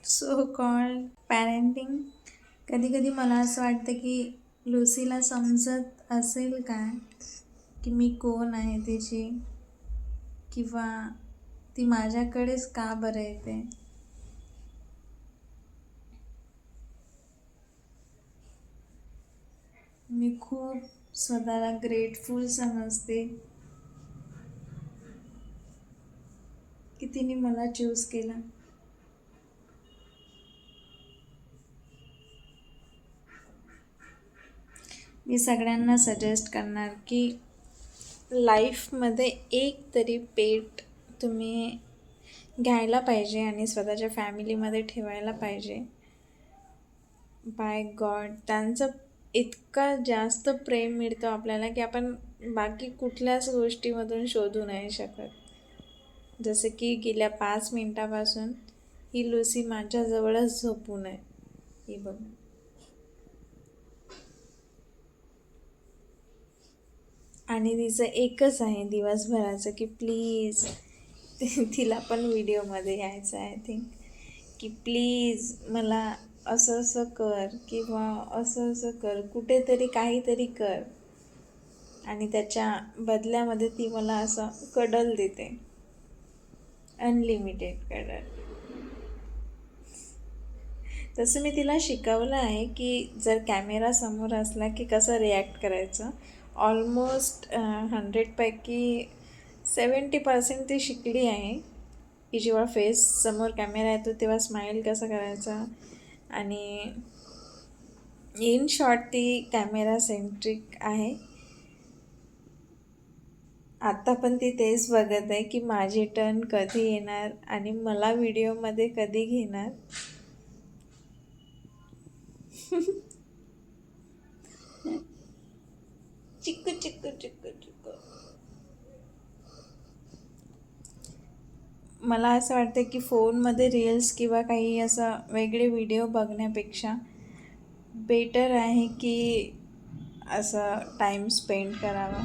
So called parenting. कधी कधी मला असं वाटतं की लुसीला समजत असेल काय की मी कोण आहे तिची, किंवा ती माझ्याकडेच का बरं येते. मी खूप स्वतःला ग्रेटफुल समजते की तिने मला चूज केलं. मी सगळ्यांना सजेस्ट करणार की लाईफमध्ये एक तरी पेट तुम्ही घ्यायला पाहिजे आणि स्वतःच्या फॅमिलीमध्ये ठेवायला पाहिजे. बाय गॉड, त्यांचं इतका जास्त प्रेम मिळतं आपल्याला की आपण बाकी कुठल्याच गोष्टीमधून शोधू नाही शकत. जसं की गेल्या 5 मिनिटापासून ही लुसी माझ्याजवळच झोपून आहे. ही बघ. आणि तिचं एकच आहे दिवसभराचं की प्लीज तिला पण व्हिडिओमध्ये यायचं आहे. आय थिंक की प्लीज मला असं असं कर किंवा असं असं कर, कुठेतरी काहीतरी कर. आणि त्याच्या बदल्यामध्ये ती मला असं कडल देते, अनलिमिटेड कडल. तसं मी तिला शिकवलं आहे की जर कॅमेरा समोर असला की कसं रिॲक्ट करायचं. ऑलमोस्ट 100पैकी 70% ती शिकली आहे की जेव्हा फेस समोर कॅमेरा येतो तेव्हा स्माईल कसं करायचा. आणि इन शॉर्ट ती कॅमेरा सेंट्रिक आहे. आत्ता पण ती तेच बघत आहे की माझी टर्न कधी येणार आणि मला व्हिडिओमध्ये कधी घेणार. चिक्कू चिक्कू चिक्कू चिक्कू. मला असं वाटतं की फोनमध्ये रील्स किंवा काही असं वेगळे व्हिडिओ बघण्यापेक्षा बेटर आहे की असं टाईम स्पेंड करावा.